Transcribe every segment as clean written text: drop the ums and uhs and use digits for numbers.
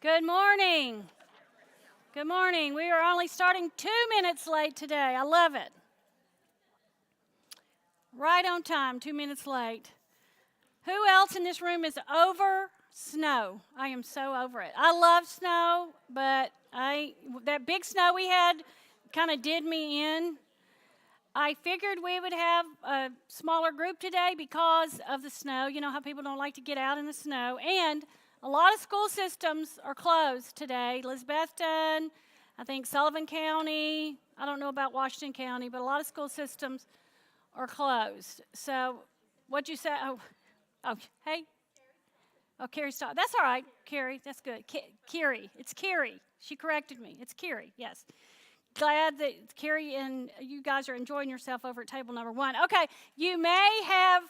Good morning. Good morning. We are only starting 2 minutes late today. I love it. Right on time, 2 minutes late. Who else in this room is over snow? I am so over it. I love snow, but that big snow we had kind of did me in. I figured we would have a smaller group today because of the snow. You know how people don't like to get out in the snow. And a lot of school systems are closed today. Elizabethton, I think Sullivan County. I don't know about Washington County, but a lot of school systems are closed. So what'd you say? Oh, hey. Oh, Carrie, stop. That's all right, Carrie. That's good. Carrie. It's Carrie. She corrected me. It's Carrie, yes. Glad that Carrie and you guys are enjoying yourself over at table number 1. Okay, you may have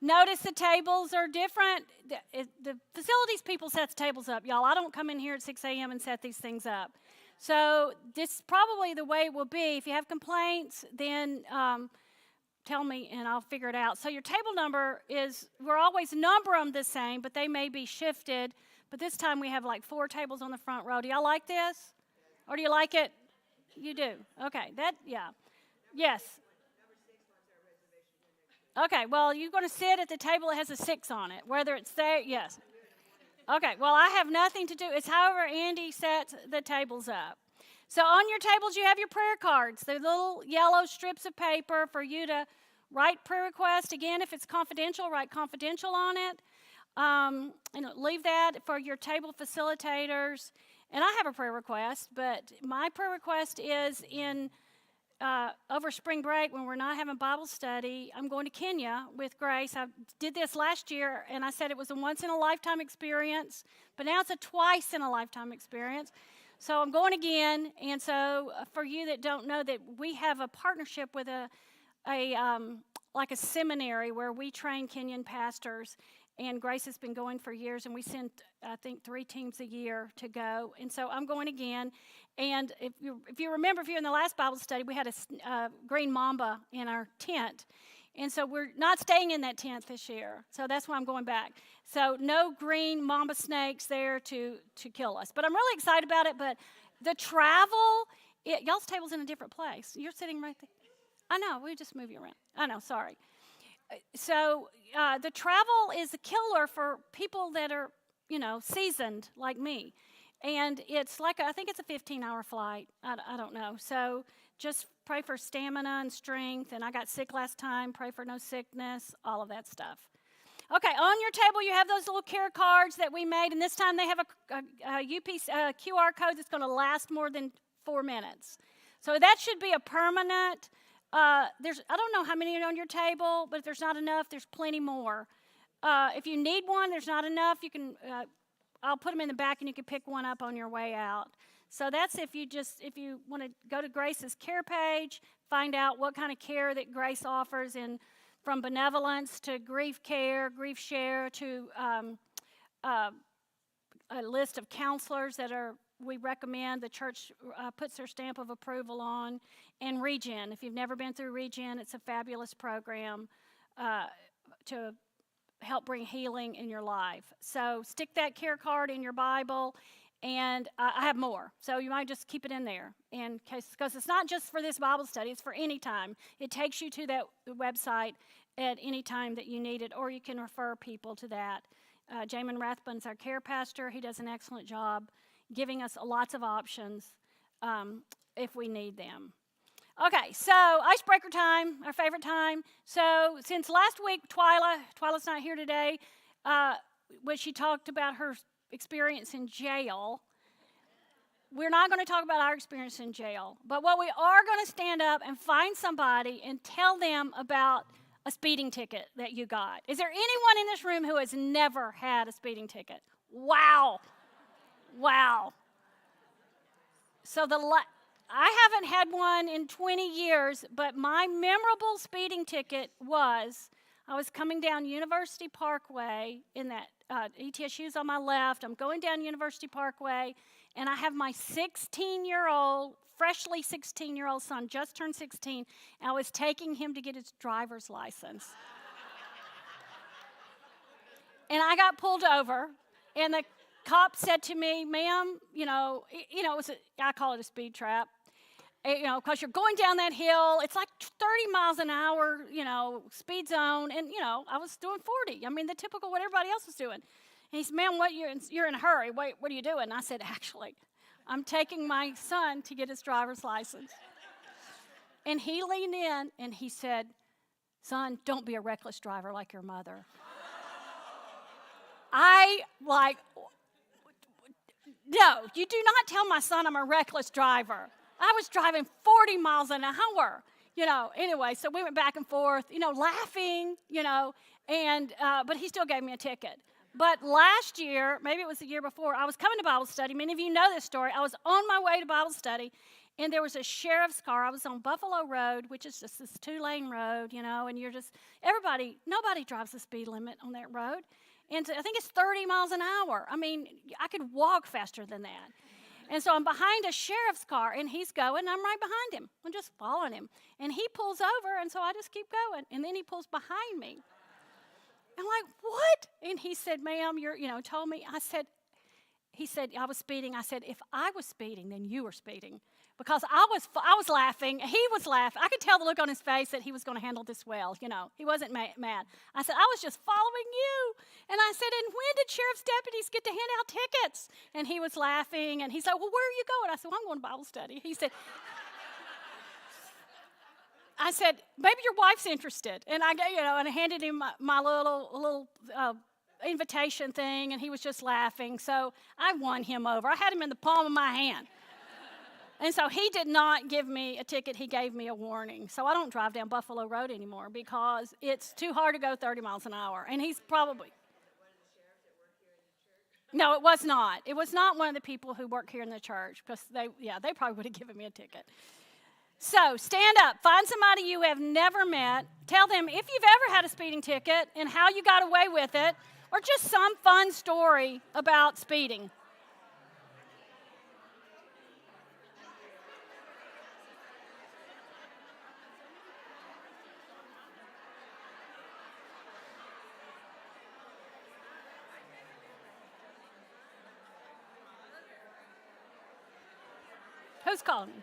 noticed the tables are different. The facilities people set the tables up, y'all. I don't come in here at 6 a.m. and set these things up. So this is probably the way it will be. If you have complaints, then tell me and I'll figure it out. So your table number is, we're always number them the same, but they may be shifted. But this time we have like 4 tables on the front row. Do y'all like this? Or do you like it? You do. Okay. Yes. Okay. Well, you're going to sit at the table that has a 6 on it, whether it's there. Yes. Okay. Well, I have nothing to do. It's however Andy sets the tables up. So on your tables, you have your prayer cards, the little yellow strips of paper for you to write prayer requests. Again, if it's confidential, write confidential on it. Leave that for your table facilitators. And I have a prayer request, but my prayer request is over spring break when we're not having Bible study. I'm going to Kenya with Grace. I did this last year, and I said it was a once-in-a-lifetime experience, but now it's a twice-in-a-lifetime experience. So I'm going again, and so for you that don't know, that we have a partnership with a seminary where we train Kenyan pastors. And Grace has been going for years, and we send, I think, 3 teams a year to go. And so I'm going again. And if you remember, if you're in the last Bible study, we had a green mamba in our tent. And so we're not staying in that tent this year. So that's why I'm going back. So no green mamba snakes there to kill us. But I'm really excited about it. But the travel, y'all's table's in a different place. You're sitting right there. I know, we just move you around. I know, sorry. So the travel is a killer for people that are, seasoned like me. And it's I think it's a 15-hour flight. I don't know. So just pray for stamina and strength. And I got sick last time. Pray for no sickness, all of that stuff. Okay, on your table you have those little care cards that we made. And this time they have a QR code that's going to last more than 4 minutes. So that should be a permanent. I don't know how many are on your table, but if there's not enough, there's plenty more. If you need one, there's not enough, you can. I'll put them in the back, and you can pick one up on your way out. So that's if you want to go to Grace's care page, find out what kind of care that Grace offers, from benevolence to grief care, grief share, to a list of counselors that we recommend, the church puts their stamp of approval on, and Regen. If you've never been through Regen, it's a fabulous program to help bring healing in your life. So stick that care card in your Bible, and I have more. So you might just keep it in there, because it's not just for this Bible study, it's for any time. It takes you to that website at any time that you need it, or you can refer people to that. Jamin Rathbun's our care pastor. He does an excellent job giving us lots of options if we need them. Okay, so icebreaker time, our favorite time. So since last week, Twyla's not here today, when she talked about her experience in jail, we're not going to talk about our experience in jail. But what we are going to stand up and find somebody and tell them about a speeding ticket that you got. Is there anyone in this room who has never had a speeding ticket? Wow. So I haven't had one in 20 years, but my memorable speeding ticket was, I was coming down University Parkway in that ETSU's on my left. I'm going down University Parkway, and I have my freshly 16-year-old son, just turned 16, and I was taking him to get his driver's license. And I got pulled over, and cop said to me, ma'am, it was I call it a speed trap. Because you're going down that hill, it's like 30 miles an hour, speed zone, and I was doing 40. I mean, the typical what everybody else was doing. And he said, "Ma'am, you're in a hurry. Wait, what are you doing?" And I said, "Actually, I'm taking my son to get his driver's license." And he leaned in and he said, "Son, don't be a reckless driver like your mother." No, you do not tell my son I'm a reckless driver. I was driving 40 miles an hour, Anyway, so we went back and forth, laughing, but he still gave me a ticket. But last year, maybe it was the year before, I was coming to Bible study. Many of you know this story. I was on my way to Bible study, and there was a sheriff's car. I was on Buffalo Road, which is just this 2-lane road, and nobody drives the speed limit on that road. And I think it's 30 miles an hour. I mean, I could walk faster than that. And so I'm behind a sheriff's car, and he's going, and I'm right behind him. I'm just following him. And he pulls over, and so I just keep going. And then he pulls behind me. I'm like, "What?" And he said, "Ma'am, told me." He said, "I was speeding." I said, "If I was speeding, then you were speeding." Because I was laughing. He was laughing. I could tell the look on his face that he was going to handle this well. He wasn't mad. I said, "I was just following you." And I said, "And when did sheriff's deputies get to hand out tickets?" And he was laughing. And he said, "Well, where are you going?" I said, "Well, I'm going to Bible study." He said, I said, "Maybe your wife's interested." And I handed him my little invitation thing, and he was just laughing. So I won him over. I had him in the palm of my hand. And so he did not give me a ticket. He gave me a warning. So I don't drive down Buffalo Road anymore because it's too hard to go 30 miles an hour. And he's probably... No, it was not. It was not one of the people who work here in the church because they probably would have given me a ticket. So stand up. Find somebody you have never met. Tell them if you've ever had a speeding ticket and how you got away with it, or just some fun story about speeding. Who's calling me?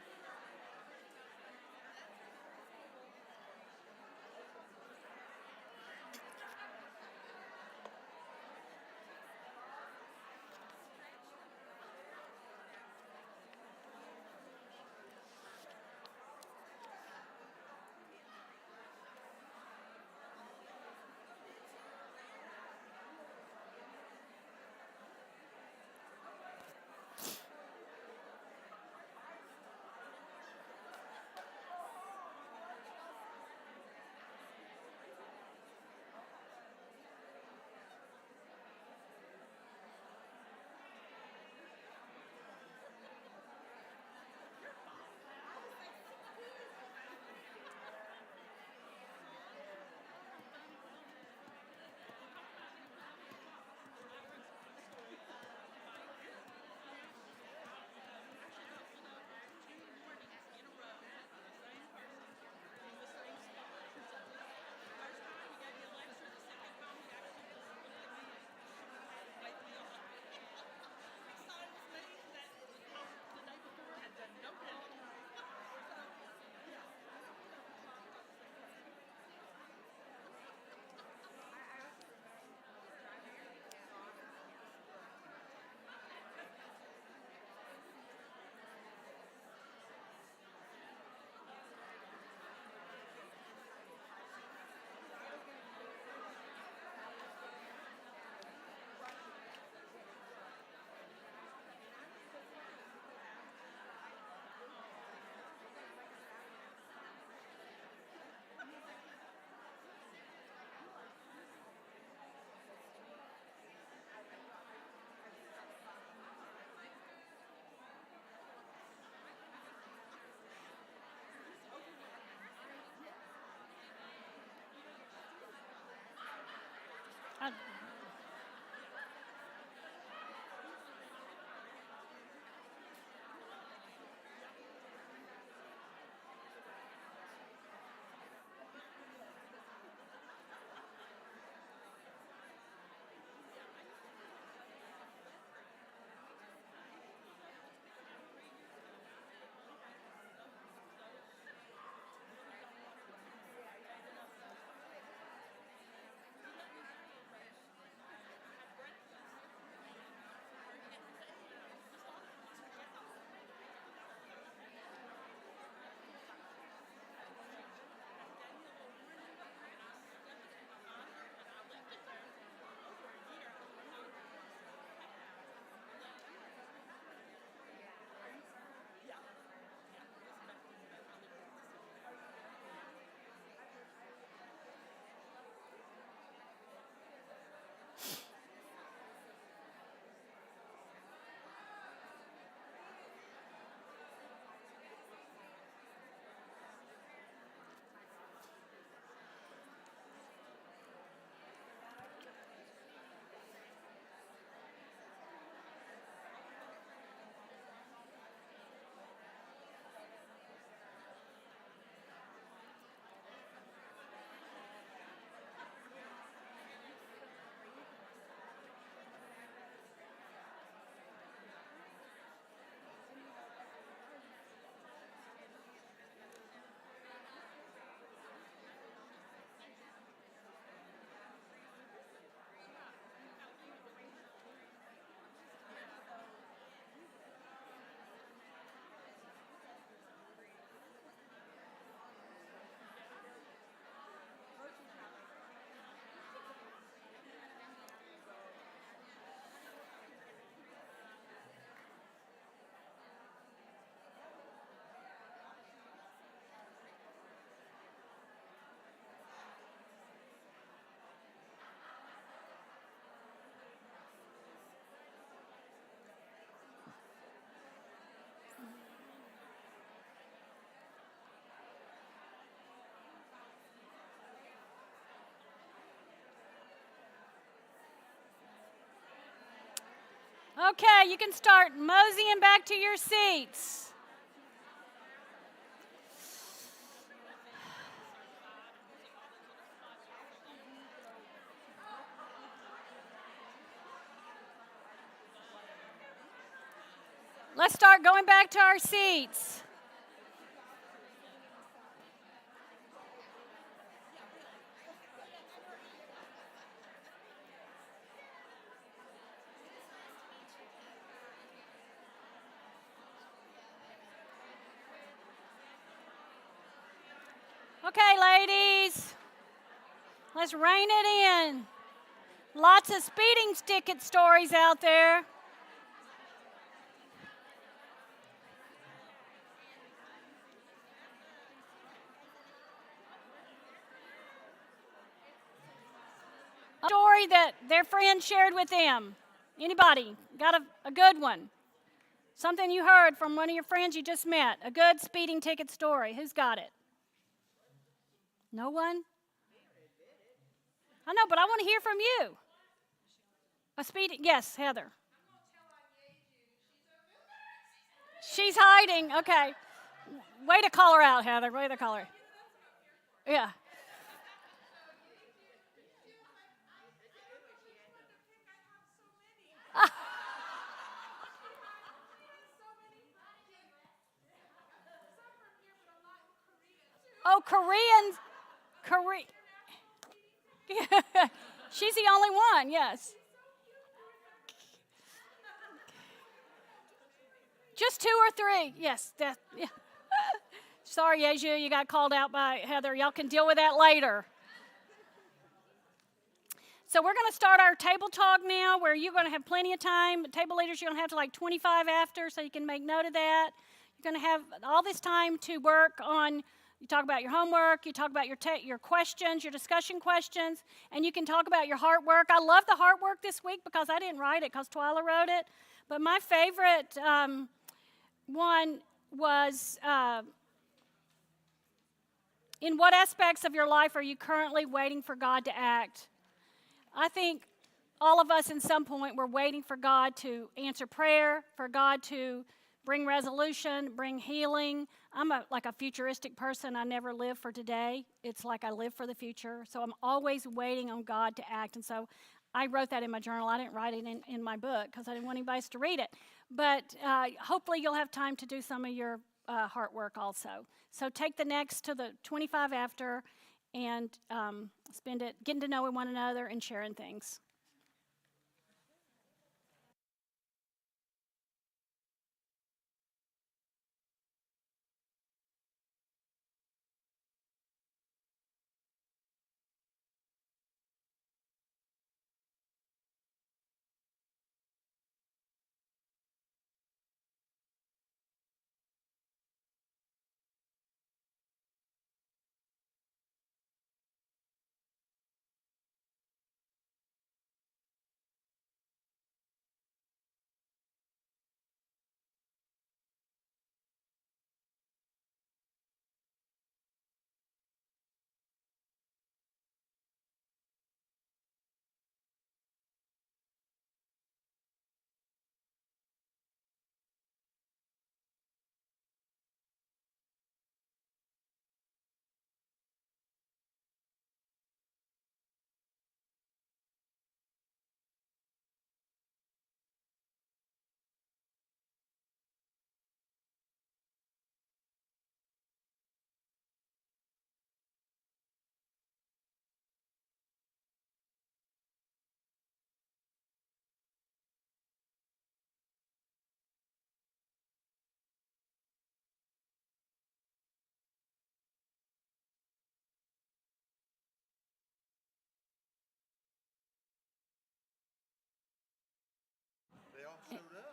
Okay, you can start moseying back to your seats. Let's start going back to our seats. Okay, ladies, let's rein it in. Lots of speeding ticket stories out there. A story that their friend shared with them. Anybody got a good one? Something you heard from one of your friends you just met. A good speeding ticket story. Who's got it? No one? I know, but I want to hear from you. A speeding, yes, Heather. She's hiding. Okay. Way to call her out, Heather. Way to call her. Yeah. Oh, Koreans. Korea. She's the only one, yes. Just 2 or 3. Yes. Yeah. Sorry, Yeju, you got called out by Heather. Y'all can deal with that later. So we're going to start our table talk now where you're going to have plenty of time. Table leaders, you're going to have to like 25 after, so you can make note of that. You're going to have all this time to work on, you talk about your homework, you talk about your questions, your discussion questions, and you can talk about your heart work. I love the heart work this week because I didn't write it because Twyla wrote it. But my favorite one was, in what aspects of your life are you currently waiting for God to act? I think all of us in some point we're waiting for God to answer prayer, for God to bring resolution, bring healing. I'm like a futuristic person. I never live for today. It's like I live for the future. So I'm always waiting on God to act. And so I wrote that in my journal. I didn't write it in my book because I didn't want anybody else to read it. But hopefully you'll have time to do some of your heart work also. So take the next to the 25 after and spend it getting to know one another and sharing things.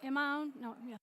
Am I on? No, yeah.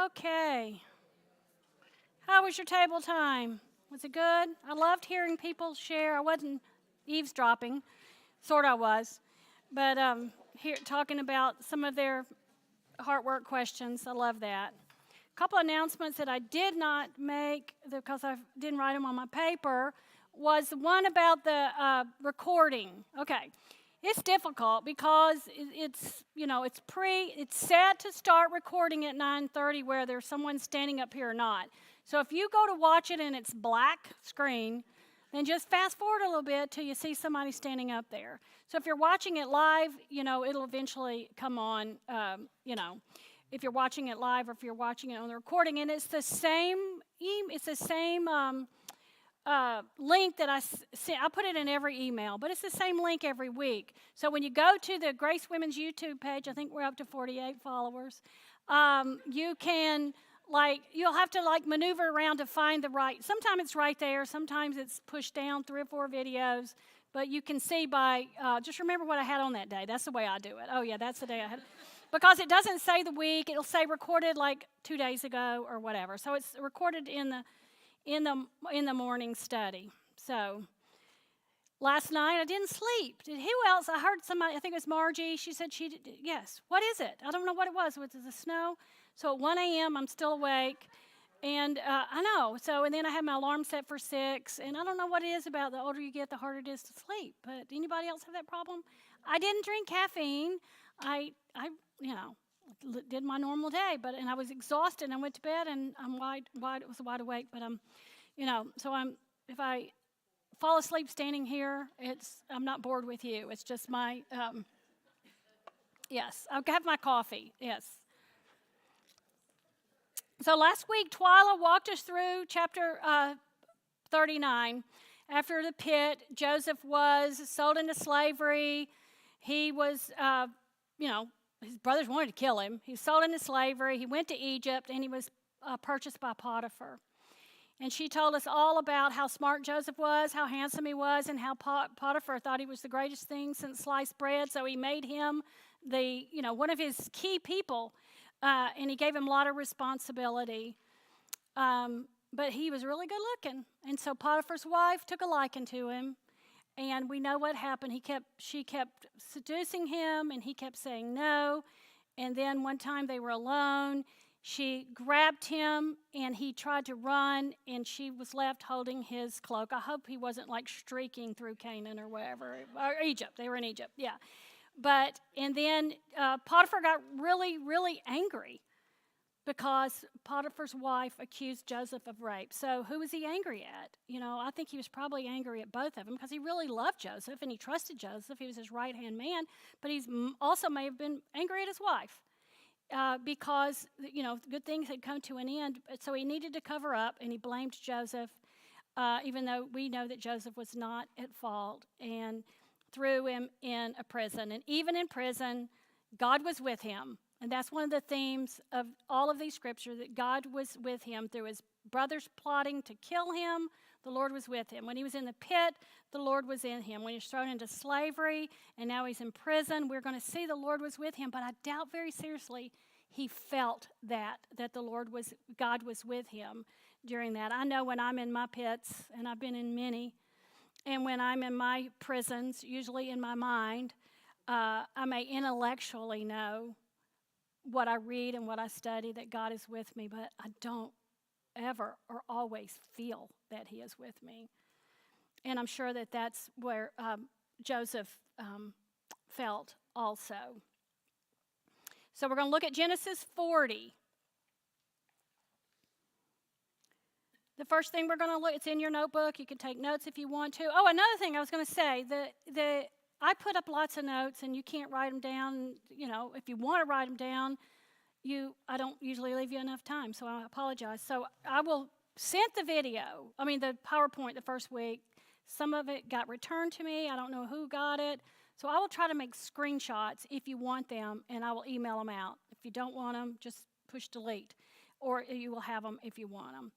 Okay. How was your table time? Was it good? I loved hearing people share. I wasn't eavesdropping, sort of was, but here talking about some of their heart work questions. I love that. A couple announcements that I did not make because I didn't write them on my paper was one about the recording. Okay. It's difficult because it's it's set to start recording at 9:30 whether there's someone standing up here or not. So if you go to watch it and it's black screen, then just fast forward a little bit till you see somebody standing up there. So if you're watching it live, it'll eventually come on, if you're watching it live or if you're watching it on the recording. And it's the same link that I sent. I put it in every email, but it's the same link every week. So when you go to the Grace Women's YouTube page, I think we're up to 48 followers, you can, you'll have to, maneuver around to find the right. Sometimes it's right there. Sometimes it's pushed down 3 or 4 videos. But you can see by, just remember what I had on that day. That's the way I do it. Oh, yeah, that's the day I had it. Because it doesn't say the week. It'll say recorded 2 days ago or whatever. So it's recorded in the morning study. So last night I didn't sleep. Who else? I heard somebody, I think it was Margie. She said she did. Yes. What is it? I don't know what it was. Was it the snow? So at 1 a.m. I'm still awake. And I know. So, and then I have my alarm set for 6. And I don't know what it is about the older you get, the harder it is to sleep. But anybody else have that problem? I didn't drink caffeine. I did my normal day, and I was exhausted. I went to bed, and I'm wide wide awake. But if I fall asleep standing here, I'm not bored with you. It's just my yes. I'll have my coffee. Yes. So last week, Twyla walked us through chapter 39. After the pit, Joseph was sold into slavery. He was, his brothers wanted to kill him. He was sold into slavery. He went to Egypt, and he was purchased by Potiphar. And she told us all about how smart Joseph was, how handsome he was, and how Potiphar thought he was the greatest thing since sliced bread. So he made him one of his key people. And he gave him a lot of responsibility. But he was really good looking. And so Potiphar's wife took a liking to him. And we know what happened. She kept seducing him, and he kept saying no. And then one time they were alone. She grabbed him, and he tried to run, and she was left holding his cloak. I hope he wasn't streaking through Canaan or wherever. Or Egypt. They were in Egypt, yeah. And then Potiphar got really, really angry because Potiphar's wife accused Joseph of rape. So who was he angry at? I think he was probably angry at both of them because he really loved Joseph and he trusted Joseph. He was his right-hand man. But he also may have been angry at his wife because, good things had come to an end. So he needed to cover up, and he blamed Joseph, even though we know that Joseph was not at fault, and threw him in a prison. And even in prison, God was with him. And that's one of the themes of all of these scriptures, that God was with him through his brothers plotting to kill him. The Lord was with him. When he was in the pit, the Lord was in him. When he was thrown into slavery, and now he's in prison, we're going to see the Lord was with him. But I doubt very seriously he felt that God was with him during that. I know when I'm in my pits, and I've been in many, and when I'm in my prisons, usually in my mind, I may intellectually know what I read and what I study, that God is with me, but I don't ever or always feel that he is with me. And I'm sure that that's where Joseph felt also. So we're going to look at Genesis 40. The first thing we're going to look, it's in your notebook. You can take notes if you want to. Oh, another thing I was going to say, I put up lots of notes, and you can't write them down. If you want to write them down, I don't usually leave you enough time, so I apologize. So I will send the PowerPoint the first week. Some of it got returned to me. I don't know who got it. So I will try to make screenshots if you want them, and I will email them out. If you don't want them, just push delete, or you will have them if you want them.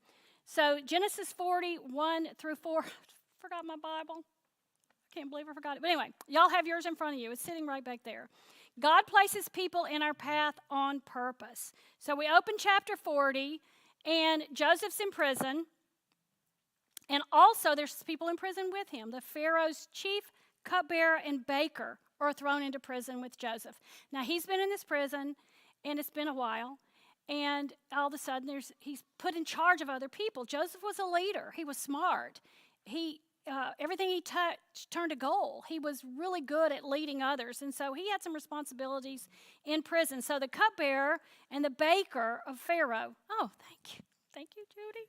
So Genesis 40, 1 through 4. Forgot my Bible. Can't believe I forgot it. But anyway, y'all have yours in front of you. It's sitting right back there. God places people in our path on purpose. So we open chapter 40, and Joseph's in prison. And also, there's people in prison with him. The Pharaoh's chief cupbearer and baker are thrown into prison with Joseph. Now, he's been in this prison, and it's been a while. And all of a sudden, he's put in charge of other people. Joseph was a leader. He was smart. Everything he touched turned to gold. He was really good at leading others. And so he had some responsibilities in prison. So the cupbearer and the baker of Pharaoh, oh, thank you, Judy,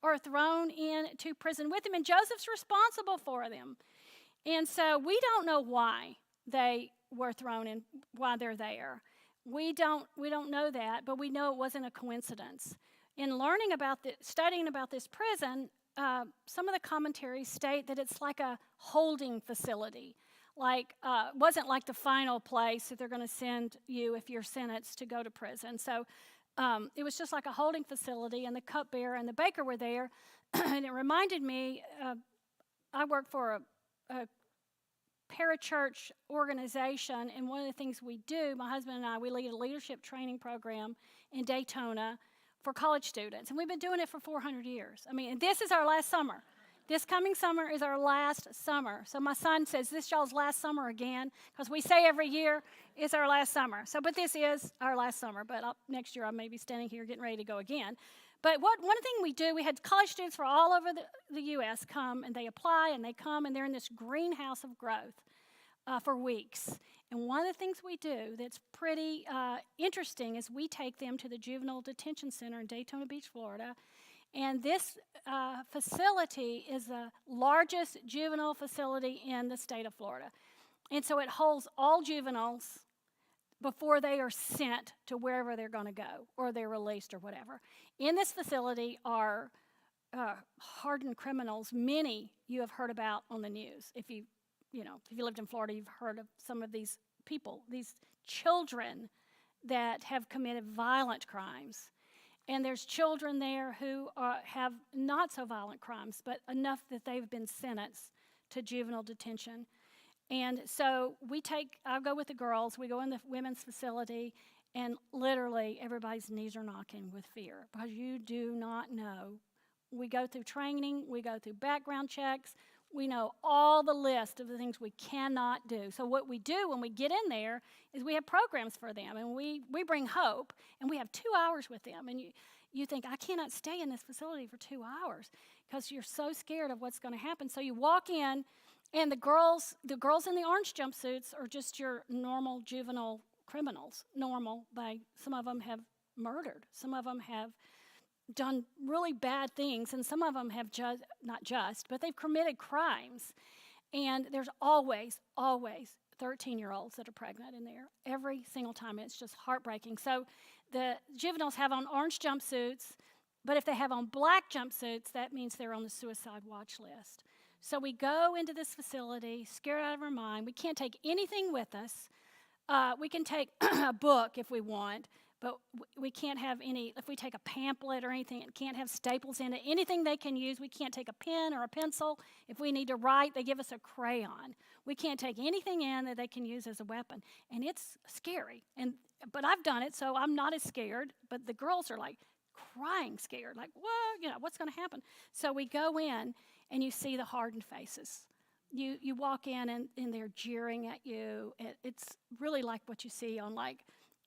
are thrown into prison with him, and Joseph's responsible for them. And so we don't know why they were thrown in, why they're there. We don't know that, but we know it wasn't a coincidence. In studying about this prison, some of the commentaries state that it's like a holding facility. Wasn't like the final place that they're going to send you if you're sentenced to go to prison. So it was just like a holding facility, and the cupbearer and the baker were there. And it reminded me, I work for a parachurch organization, and one of the things we do, my husband and I, we lead a leadership training program in Daytona for college students. And we've been doing it for 400 years. I mean, and this is our last summer. This coming summer is our last summer. So my son says, this y'all's last summer again, because we say every year it's our last summer. But this is our last summer. But next year I may be standing here getting ready to go again. But one thing we do, we had college students from all over the U.S. come, and they apply, and they come, and they're in this greenhouse of growth for weeks. And one of the things we do that's pretty interesting is we take them to the Juvenile Detention Center in Daytona Beach, Florida. And this facility is the largest juvenile facility in the state of Florida. And so it holds all juveniles before they are sent to wherever they're going to go, or they're released or whatever. In this facility are hardened criminals. Many you have heard about on the news. If you lived in Florida, you've heard of some of these people, these children that have committed violent crimes. And there's children there who have not so violent crimes, but enough that they've been sentenced to juvenile detention. And so I'll go with the girls. We go in the women's facility, and literally everybody's knees are knocking with fear, because you do not know. We go through training. We go through background checks. We know all the list of the things we cannot do. So what we do when we get in there is we have programs for them, and we bring hope, and we have 2 hours with them. And you think, I cannot stay in this facility for 2 hours, because you're so scared of what's going to happen. So you walk in, and the girls in the orange jumpsuits are just your normal juvenile criminals. Some of them have murdered. Some of them have done really bad things, and some of them have but they've committed crimes. And there's always 13-year-olds that are pregnant in there every single time. It's just heartbreaking. So the juveniles have on orange jumpsuits, but if they have on black jumpsuits, that means they're on the suicide watch list. So we go into this facility scared out of our mind. We can't take anything with us. We can take a book if we want, but we can't have if we take a pamphlet or anything, it can't have staples in it. Anything they can use, we can't take a pen or a pencil. If we need to write, they give us a crayon. We can't take anything in that they can use as a weapon. And it's scary. But I've done it, so I'm not as scared. But the girls are like crying scared, like, whoa, what's going to happen? So we go in, and you see the hardened faces. You walk in, and they're jeering at you. It's really like what you see on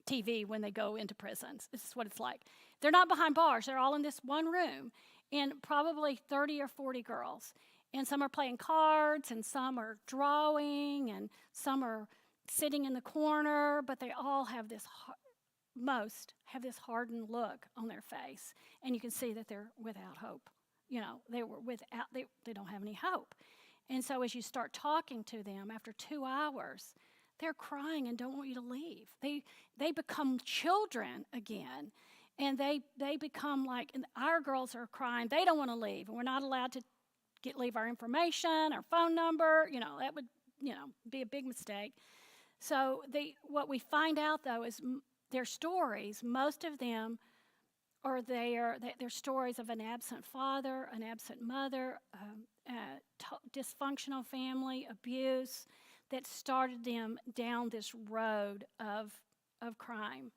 TV when they go into prisons. This is what it's like. They're not behind bars. They're all in this one room, and probably 30 or 40 girls. And some are playing cards, and some are drawing, and some are sitting in the corner, but they all have most have this hardened look on their face, and you can see that they're without hope. They don't have any hope. And so as you start talking to them after 2 hours, they're crying and don't want you to leave. They become children again, and they become and our girls are crying. They don't want to leave, and we're not allowed to leave our information, our phone number. That would be a big mistake. So what we find out though is their stories. Most of them are their stories of an absent father, an absent mother, dysfunctional family, abuse. that started them down this road of crime.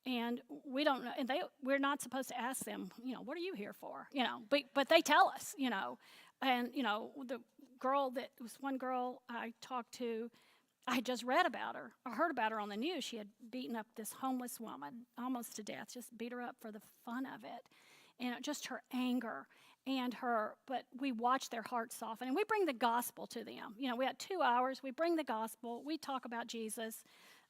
And we don't know, and we're not supposed to ask them, what are you here for? But they tell us, And, the girl that was one girl I talked to, I had just read about her. I heard about her on the news. She had beaten up this homeless woman almost to death, just beat her up for the fun of it. And just her anger but we watch their hearts soften. And we bring the gospel to them. We had 2 hours. We bring the gospel. We talk about Jesus.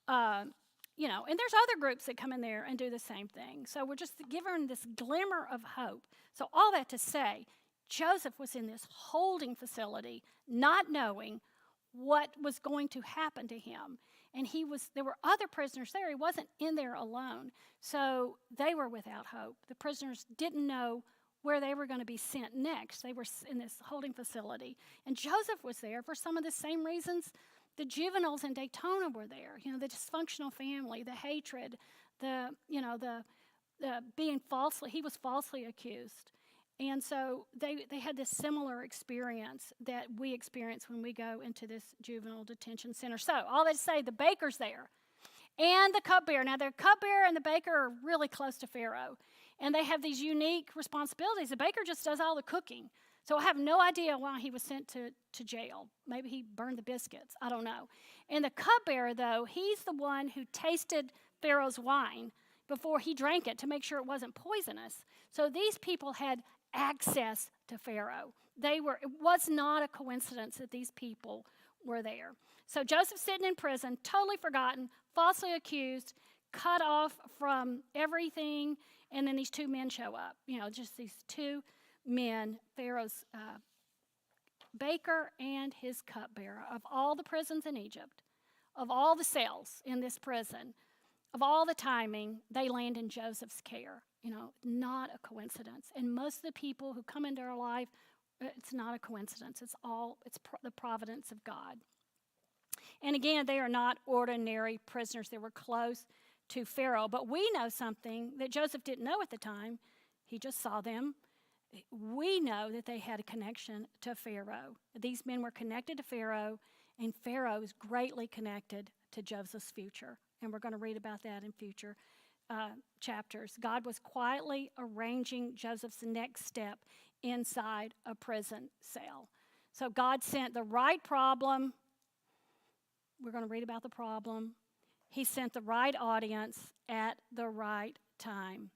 And there's other groups that come in there and do the same thing. So we're just giving this glimmer of hope. So all that to say, Joseph was in this holding facility, not knowing what was going to happen to him. And there were other prisoners there. He wasn't in there alone. So they were without hope. The prisoners didn't know where they were going to be sent next. They were in this holding facility. And Joseph was there for some of the same reasons the juveniles in Daytona were there. The dysfunctional family, the hatred, the being he was falsely accused. And so they had this similar experience that we experience when we go into this juvenile detention center. So all that to say, the baker's there and the cupbearer. Now, the cupbearer and the baker are really close to Pharaoh, and they have these unique responsibilities. The baker just does all the cooking. So I have no idea why he was sent to jail. Maybe he burned the biscuits. I don't know. And the cupbearer, though, he's the one who tasted Pharaoh's wine before he drank it to make sure it wasn't poisonous. So these people had access to Pharaoh. It was not a coincidence that these people were there. So Joseph's sitting in prison, totally forgotten, falsely accused, cut off from everything, and then these two men show up. Just these two men, Pharaoh's baker and his cupbearer. Of all the prisons in Egypt, of all the cells in this prison, of all the timing, they land in Joseph's care. Not a coincidence. And most of the people who come into our life, it's not a coincidence. It's the providence of God. And again, they are not ordinary prisoners. They were close to Pharaoh. But we know something that Joseph didn't know at the time. He just saw them. We know that they had a connection to Pharaoh. These men were connected to Pharaoh, and Pharaoh is greatly connected to Joseph's future. And we're going to read about that in future chapters. God was quietly arranging Joseph's next step inside a prison cell. So God sent the right problem. We're going to read about the problem. He sent the right audience at the right time.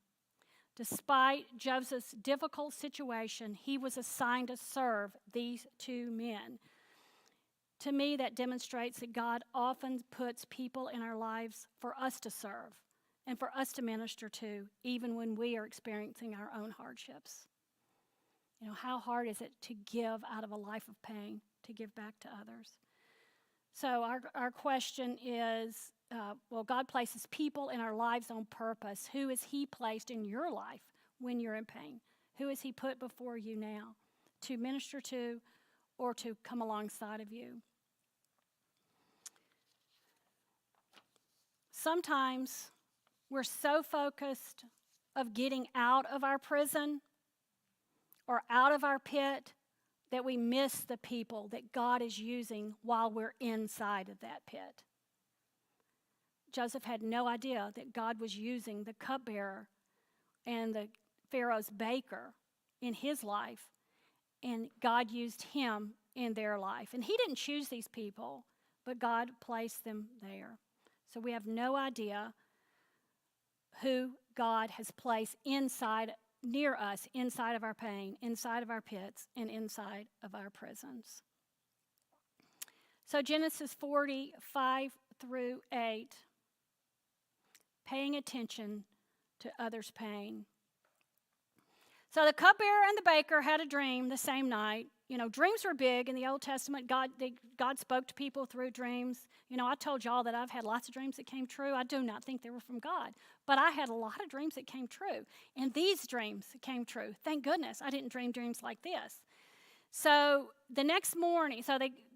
Despite Joseph's difficult situation, he was assigned to serve these two men. To me, that demonstrates that God often puts people in our lives for us to serve and for us to minister to, even when we are experiencing our own hardships. How hard is it to give out of a life of pain, to give back to others? So our question is, God places people in our lives on purpose. Who has he placed in your life when you're in pain? Who has he put before you now to minister to or to come alongside of you? Sometimes we're so focused of getting out of our prison or out of our pit that we miss the people that God is using while we're inside of that pit. Joseph had no idea that God was using the cupbearer and the Pharaoh's baker in his life, and God used him in their life. And he didn't choose these people, but God placed them there. So we have no idea who God has placed near us, inside of our pain, inside of our pits, and inside of our prisons. So Genesis 45 through 8, paying attention to others' pain. So the cupbearer and the baker had a dream the same night. Dreams were big in the Old Testament. God spoke to people through dreams. I told y'all that I've had lots of dreams that came true. I do not think they were from God, but I had a lot of dreams that came true. And these dreams came true. Thank goodness I didn't dream dreams like this. So the next morning,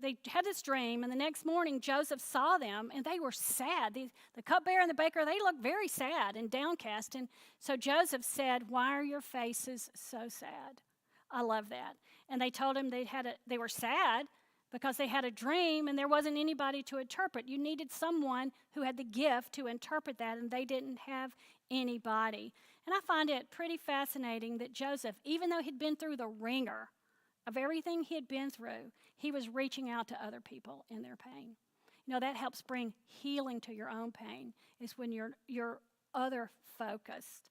they had this dream, and the next morning Joseph saw them, and they were sad. The cupbearer and the baker, they looked very sad and downcast. And so Joseph said, "Why are your faces so sad?" I love that. And they told him they were sad because they had a dream and there wasn't anybody to interpret. You needed someone who had the gift to interpret that, and they didn't have anybody. And I find it pretty fascinating that Joseph, even though he'd been through the ringer of everything he had been through, he was reaching out to other people in their pain. You know, that helps bring healing to your own pain, is when you're other focused.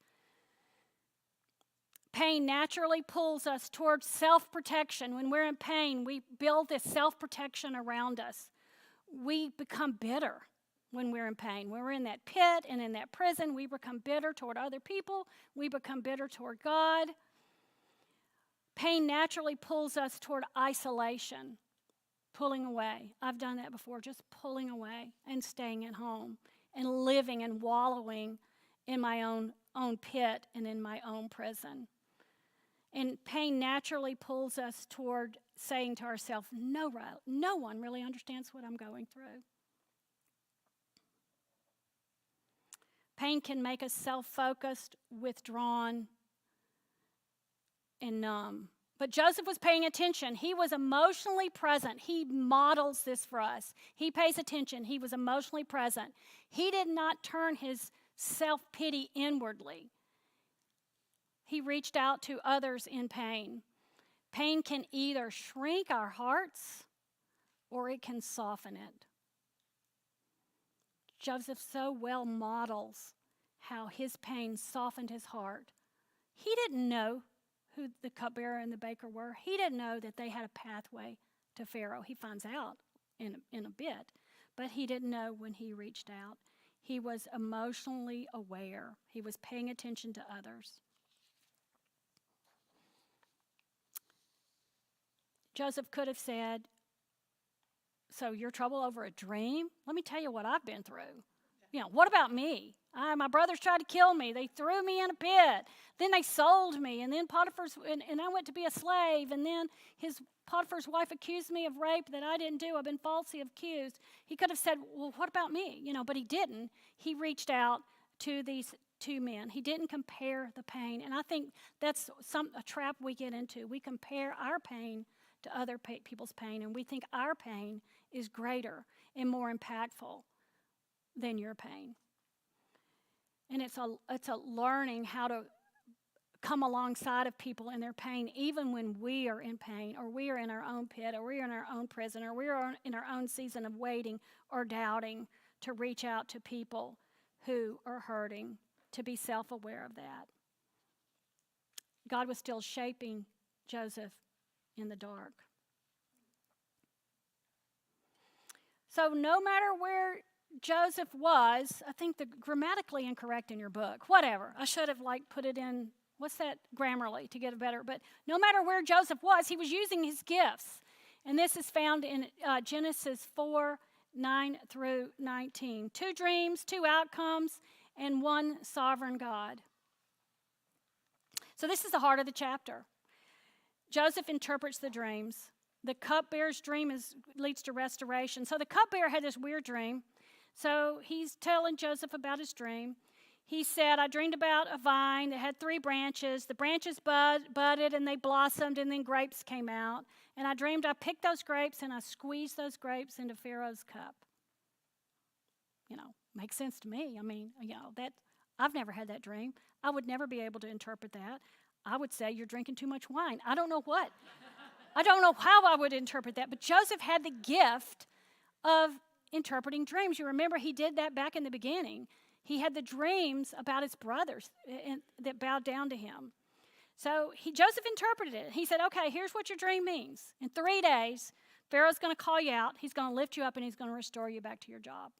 Pain naturally pulls us towards self-protection. When we're in pain, we build this self-protection around us. We become bitter when we're in pain. When we're in that pit and in that prison, we become bitter toward other people. We become bitter toward God. Pain naturally pulls us toward isolation, pulling away. I've done that before, just pulling away and staying at home and living and wallowing in my own pit and in my own prison. And pain naturally pulls us toward saying to ourselves, no one really understands what I'm going through. Pain can make us self-focused, withdrawn, and numb. But Joseph was paying attention. He was emotionally present. He models this for us. He pays attention. He was emotionally present. He did not turn his self-pity inwardly. He reached out to others in pain. Pain can either shrink our hearts or it can soften it. Joseph so well models how his pain softened his heart. He didn't know who the cupbearer and the baker were. He didn't know that they had a pathway to Pharaoh. He finds out in a bit, but he didn't know when he reached out. He was emotionally aware. He was paying attention to others. Joseph could have said, so your trouble over a dream? Let me tell you what I've been through. You know, what about me? My brothers tried to kill me. They threw me in a pit. Then they sold me. And then and I went to be a slave. And then Potiphar's wife accused me of rape that I didn't do. I've been falsely accused. He could have said, well, what about me? You know, but he didn't. He reached out to these two men. He didn't compare the pain. And I think that's a trap we get into. We compare our pain to other people's pain, and we think our pain is greater and more impactful than your pain. And it's a learning how to come alongside of people in their pain, even when we are in pain, or we are in our own pit, or we are in our own prison, or we are in our own season of waiting or doubting, to reach out to people who are hurting, to be self-aware of that. God was still shaping Joseph in the dark. So no matter where Joseph was, I think the grammatically incorrect in your book, whatever. I should have put it in, what's that, Grammarly to get it better. But no matter where Joseph was, he was using his gifts. And this is found in Genesis 4:9-19. 2 dreams, 2 outcomes, and 1 sovereign God. So this is the heart of the chapter. Joseph interprets the dreams. The cupbearer's dream leads to restoration. So the cupbearer had this weird dream. So he's telling Joseph about his dream. He said, I dreamed about a vine that had 3 branches. The branches budded and they blossomed, and then grapes came out. And I dreamed I picked those grapes and I squeezed those grapes into Pharaoh's cup. You know, makes sense to me. I mean, that I've never had that dream. I would never be able to interpret that. I would say you're drinking too much wine. I don't know what. I don't know how I would interpret that. But Joseph had the gift of interpreting dreams. You remember he did that back in the beginning. He had the dreams about his brothers that bowed down to him. So Joseph interpreted it. He said, okay, here's what your dream means. In 3 days, Pharaoh's going to call you out. He's going to lift you up and he's going to restore you back to your job.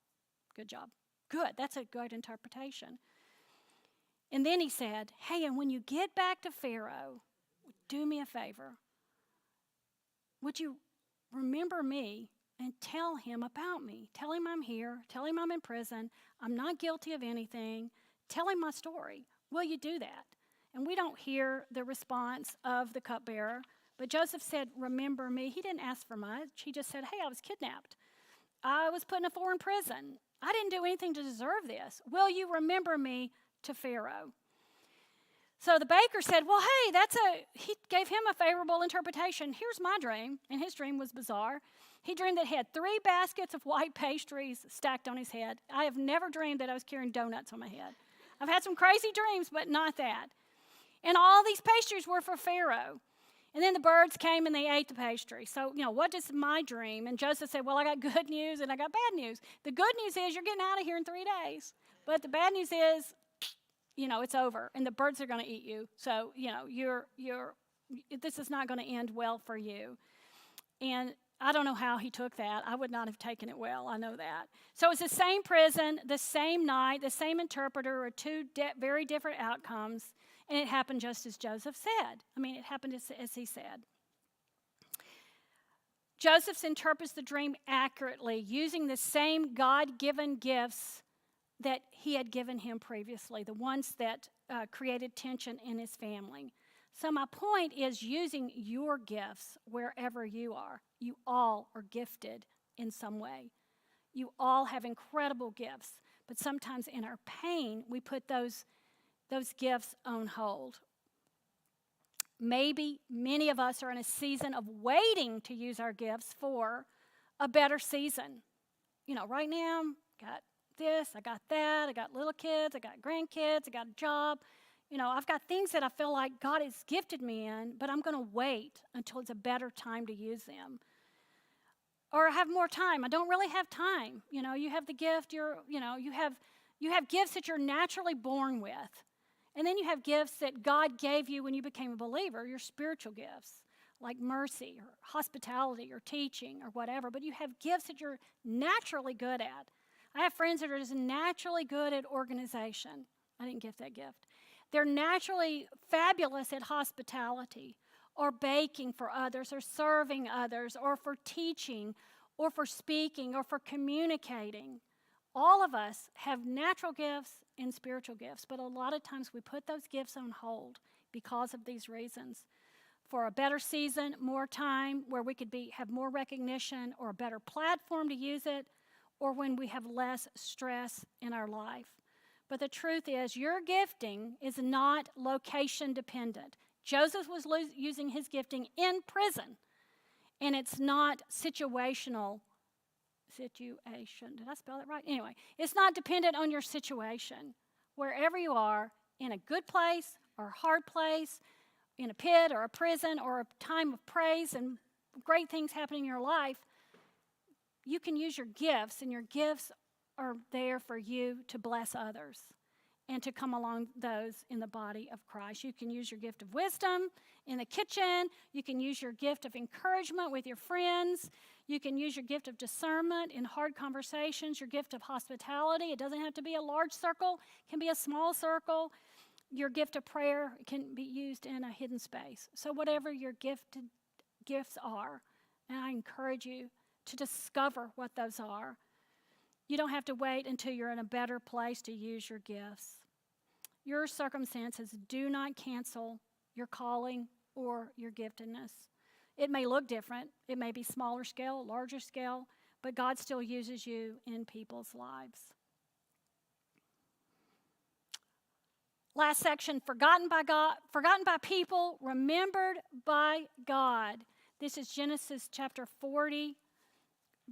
Good job. Good. That's a good interpretation. And then he said, hey, and when you get back to Pharaoh, do me a favor. Would you remember me and tell him about me? Tell him I'm here. Tell him I'm in prison. I'm not guilty of anything. Tell him my story. Will you do that? And we don't hear the response of the cupbearer. But Joseph said, remember me. He didn't ask for much. He just said, hey, I was kidnapped. I was put in a foreign prison. I didn't do anything to deserve this. Will you remember me to Pharaoh? So the baker said, well, hey, he gave him a favorable interpretation. Here's my dream. And his dream was bizarre. He dreamed that he had 3 baskets of white pastries stacked on his head. I have never dreamed that I was carrying donuts on my head. I've had some crazy dreams, but not that. And all these pastries were for Pharaoh. And then the birds came and they ate the pastry. So, what is my dream? And Joseph said, well, I got good news and I got bad news. The good news is you're getting out of here in 3 days. But the bad news is, it's over and the birds are going to eat you. So, this is not going to end well for you. And I don't know how he took that. I would not have taken it well. I know that. So it's the same prison, the same night, the same interpreter, or 2 very different outcomes. And it happened just as Joseph said. It happened as he said. Joseph interprets the dream accurately, using the same God-given gifts that he had given him previously, the ones that created tension in his family. So my point is using your gifts wherever you are. You all are gifted in some way. You all have incredible gifts, but sometimes in our pain, we put those gifts on hold. Maybe many of us are in a season of waiting to use our gifts for a better season. Right now, got this, I got that, I got little kids, I got grandkids, I got a job. I've got things that I feel like God has gifted me in, but I'm going to wait until it's a better time to use them. Or I have more time. I don't really have time. You have the gift, you have gifts that you're naturally born with. And then you have gifts that God gave you when you became a believer, your spiritual gifts, like mercy or hospitality or teaching or whatever. But you have gifts that you're naturally good at. I have friends that are just naturally good at organization. I didn't get that gift. They're naturally fabulous at hospitality or baking for others or serving others or for teaching or for speaking or for communicating. All of us have natural gifts and spiritual gifts, but a lot of times we put those gifts on hold because of these reasons. For a better season, more time where we could have more recognition or a better platform to use it, or when we have less stress in our life. But the truth is, your gifting is not location dependent. Joseph was using his gifting in prison, and it's not situation. Did I spell that right? Anyway, it's not dependent on your situation. Wherever you are, in a good place or a hard place, in a pit or a prison or a time of praise and great things happening in your life, you can use your gifts, and your gifts are there for you to bless others and to come along those in the body of Christ. You can use your gift of wisdom in the kitchen. You can use your gift of encouragement with your friends. You can use your gift of discernment in hard conversations, your gift of hospitality. It doesn't have to be a large circle. It can be a small circle. Your gift of prayer can be used in a hidden space. So whatever your gifts are, and I encourage you to discover what those are. You don't have to wait until you're in a better place to use your gifts. Your circumstances do not cancel your calling or your giftedness. It may look different. It may be smaller scale, larger scale, but God still uses you in people's lives. Last section, forgotten by God, forgotten by people, remembered by God. This is Genesis chapter 40,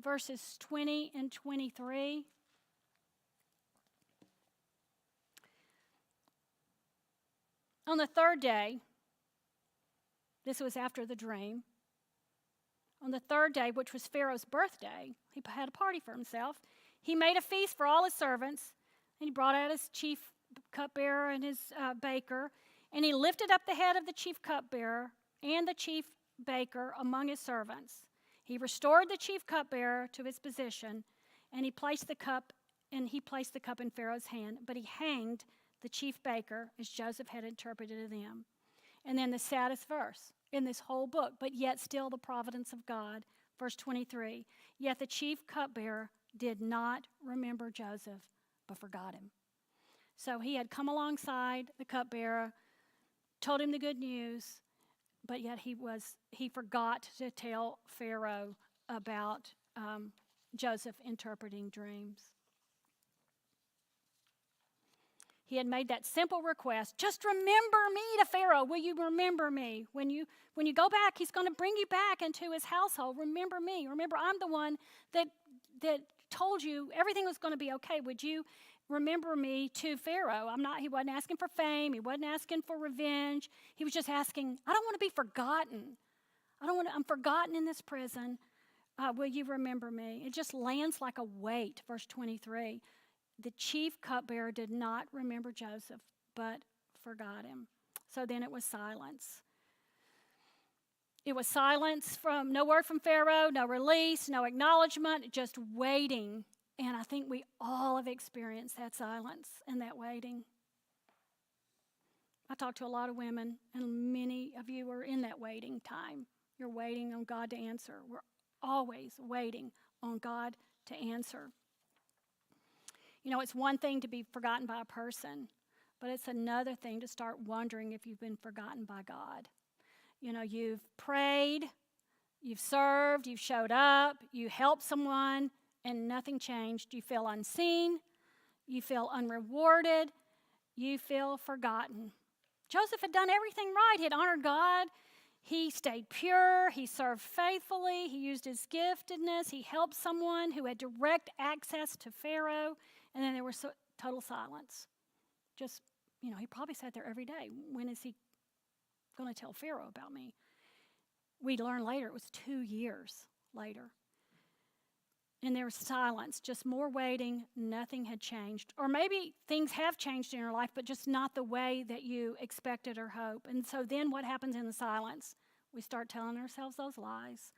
verses 20 and 23. On the 3rd day, this was after the dream. On the 3rd day, which was Pharaoh's birthday, he had a party for himself. He made a feast for all his servants, and he brought out his chief cupbearer and his baker, and he lifted up the head of the chief cupbearer and the chief baker among his servants. He restored the chief cupbearer to his position, and he placed the cup in Pharaoh's hand, but he hanged the chief baker as Joseph had interpreted to them. And then the saddest verse in this whole book, but yet still the providence of God, verse 23. Yet the chief cupbearer did not remember Joseph, but forgot him. So he had come alongside the cupbearer, told him the good news, but yet he forgot to tell Pharaoh about Joseph interpreting dreams. He had made that simple request, just remember me to Pharaoh. Will you remember me? When you go back, he's going to bring you back into his household. Remember me. Remember, I'm the one that told you everything was going to be okay. Would you remember me to Pharaoh? He wasn't asking for fame. He wasn't asking for revenge. He was just asking, I don't want to be forgotten. I'm forgotten in this prison. Will you remember me? It just lands like a weight, verse 23. The chief cupbearer did not remember Joseph, but forgot him. So then it was silence. It was silence, from no word from Pharaoh, no release, no acknowledgement, just waiting. And I think we all have experienced that silence and that waiting. I talk to a lot of women, and many of you are in that waiting time. You're waiting on God to answer. We're always waiting on God to answer. You know, it's one thing to be forgotten by a person, but it's another thing to start wondering if you've been forgotten by God. You know, you've prayed, you've served, you've showed up, you helped someone, and nothing changed. You feel unseen, you feel unrewarded, you feel forgotten. Joseph had done everything right. He had honored God. He stayed pure. He served faithfully. He used his giftedness. He helped someone who had direct access to Pharaoh. And then there was total silence. Just, you know, he probably sat there every day. When is he going to tell Pharaoh about me? We learned later it was 2 years later. And there was silence, just more waiting. Nothing had changed. Or maybe things have changed in your life, but just not the way that you expected or hoped. And so then what happens in the silence? We start telling ourselves those lies.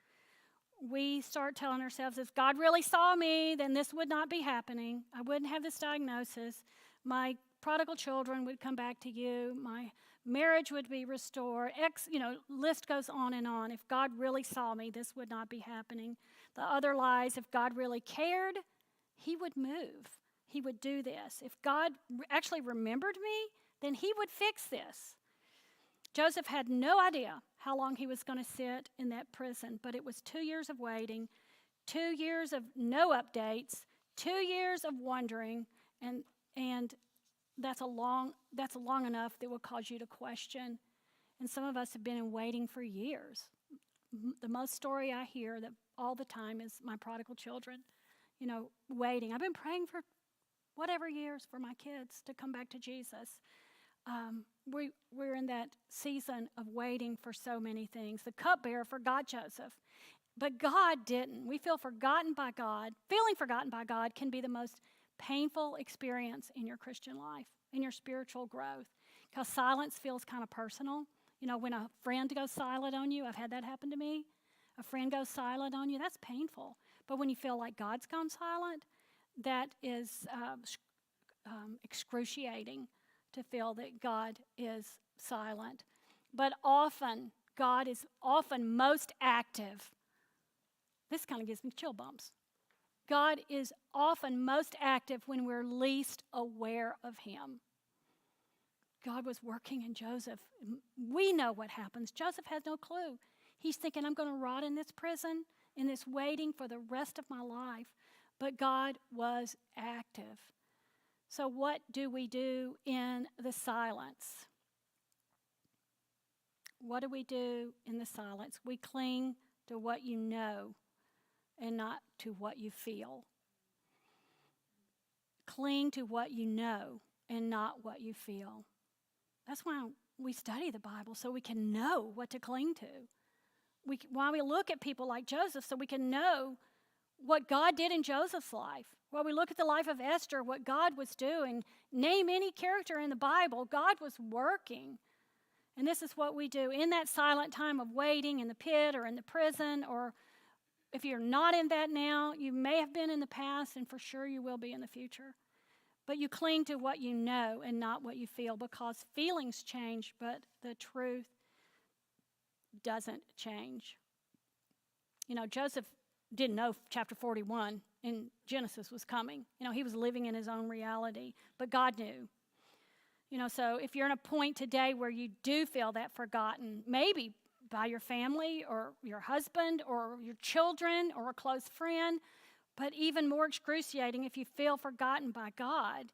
We start telling ourselves, if God really saw me, then this would not be happening. I wouldn't have this diagnosis. My prodigal children would come back to you. My marriage would be restored. List goes on and on. If God really saw me, this would not be happening. The other lies, if God really cared, he would move. He would do this. If God actually remembered me, then he would fix this. Joseph had no idea how long he was going to sit in that prison, but it was 2 years of waiting, 2 years of no updates, 2 years of wondering, and that's long enough that will cause you to question. And some of us have been in waiting for years. The most story I hear that all the time is my prodigal children, waiting. I've been praying for whatever years for my kids to come back to Jesus. We're in that season of waiting for so many things. The cupbearer forgot Joseph, but God didn't. We feel forgotten by God. Feeling forgotten by God can be the most painful experience in your Christian life, in your spiritual growth, because silence feels kind of personal. When a friend goes silent on you, I've had that happen to me. A friend goes silent on you, that's painful. But when you feel like God's gone silent, that is excruciating to feel that God is silent. But often, God is most active. This kind of gives me chill bumps. God is often most active when we're least aware of him. God was working in Joseph. We know what happens. Joseph has no clue. He's thinking, I'm going to rot in this prison, in this waiting for the rest of my life. But God was active. So what do we do in the silence? What do we do in the silence? We cling to what you know and not to what you feel. Cling to what you know and not what you feel. That's why we study the Bible, so we can know what to cling to. Why we look at people like Joseph, so we can know what God did in Joseph's life. While we look at the life of Esther, what God was doing. Name any character in the Bible, God was working. And this is what we do in that silent time of waiting in the pit or in the prison, or if you're not in that now, you may have been in the past, and for sure you will be in the future. But you cling to what you know and not what you feel, because feelings change, but the truth doesn't change. Joseph didn't know chapter 41 in Genesis was coming. He was living in his own reality, but God knew. So if you're in a point today where you do feel that forgotten, maybe by your family or your husband or your children or a close friend, but even more excruciating if you feel forgotten by God,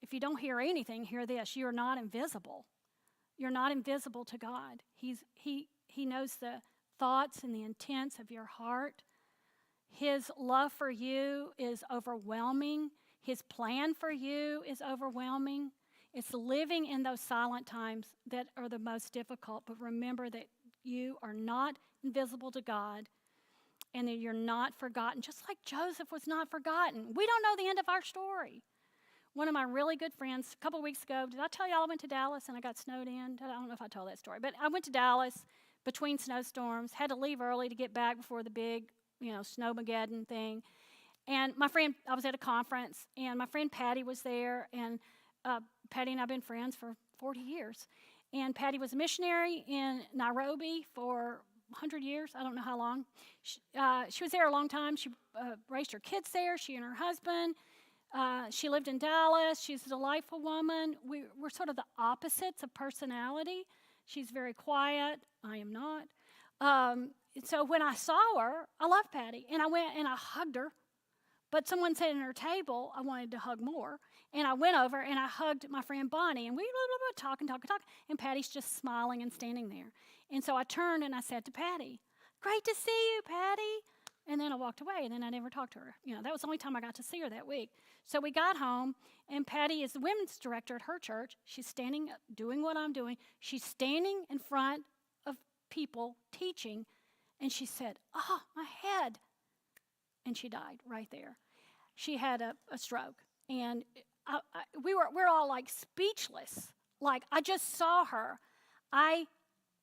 if you don't hear anything, hear this. You're not invisible. You're not invisible to God. He knows the thoughts and the intents of your heart. His love for you is overwhelming. His plan for you is overwhelming. It's living in those silent times that are the most difficult. But remember that you are not invisible to God and that you're not forgotten, just like Joseph was not forgotten. We don't know the end of our story. One of my really good friends, a couple of weeks ago, did I tell y'all I went to Dallas and I got snowed in? I don't know if I told that story, but I went to Dallas between snowstorms, had to leave early to get back before the big, Snowmageddon thing. And my friend, I was at a conference, and my friend Patty was there, and Patty and I have been friends for 40 years. And Patty was a missionary in Nairobi for 100 years. I don't know how long. She was there a long time. She raised her kids there, she and her husband. She lived in Dallas. She's a delightful woman. We're sort of the opposites of personality. She's very quiet. I am not. So when I saw her, I loved Patty. And I went and I hugged her. But someone said at her table, I wanted to hug more. And I went over and I hugged my friend Bonnie. And we were talking. And Patty's just smiling and standing there. And so I turned and I said to Patty, "Great to see you, Patty." And then I walked away, and then I never talked to her. That was the only time I got to see her that week. So we got home, and Patty is the women's director at her church. She's standing, doing what I'm doing. She's standing in front of people teaching, and she said, "Oh, my head." And she died right there. She had a stroke, and we're all like speechless. Like, I just saw her. I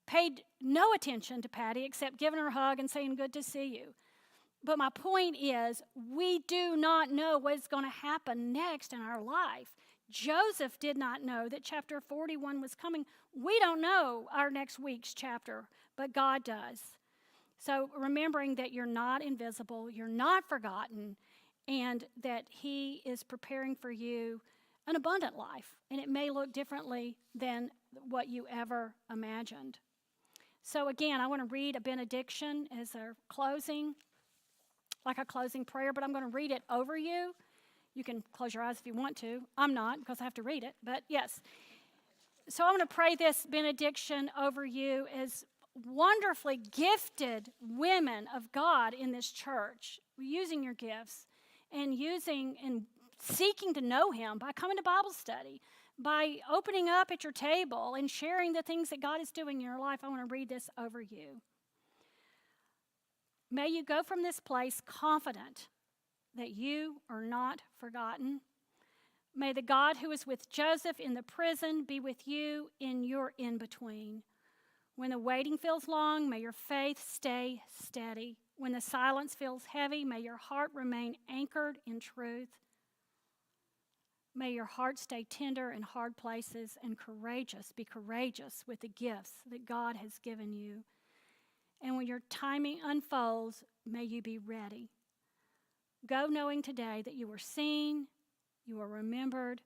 paid no attention to Patty except giving her a hug and saying, "Good to see you." But my point is, we do not know what's going to happen next in our life. Joseph did not know that chapter 41 was coming. We don't know our next week's chapter, but God does. So remembering that you're not invisible, you're not forgotten, and that He is preparing for you an abundant life. And it may look differently than what you ever imagined. So again, I want to read a benediction as our closing, like a closing prayer, but I'm going to read it over you. You can close your eyes if you want to. I'm not, because I have to read it, but yes. So I'm going to pray this benediction over you as wonderfully gifted women of God in this church, using your gifts and using and seeking to know Him by coming to Bible study, by opening up at your table and sharing the things that God is doing in your life. I want to read this over you. May you go from this place confident that you are not forgotten. May the God who is with Joseph in the prison be with you in your in-between. When the waiting feels long, may your faith stay steady. When the silence feels heavy, may your heart remain anchored in truth. May your heart stay tender in hard places and courageous. Be courageous with the gifts that God has given you. And when your timing unfolds, may you be ready. Go knowing today that you are seen, you are remembered,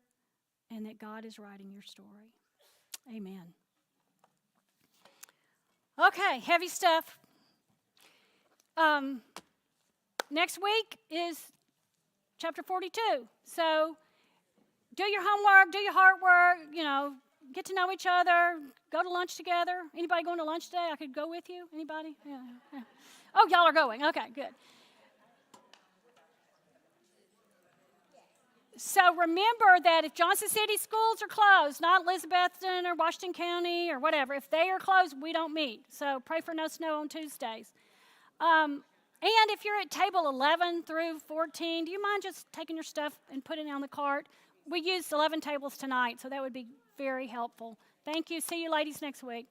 and that God is writing your story. Amen. Okay, heavy stuff. Next week is chapter 42. So do your homework, do your heart work, get to know each other, go to lunch together. Anybody going to lunch today? I could go with you. Anybody? Yeah. Oh, y'all are going. Okay, good. So remember that if Johnson City schools are closed, not Elizabethton or Washington County or whatever, if they are closed, we don't meet. So pray for no snow on Tuesdays. And if you're at table 11 through 14, do you mind just taking your stuff and putting it on the cart? We used 11 tables tonight, so that would be very helpful. Thank you. See you ladies next week.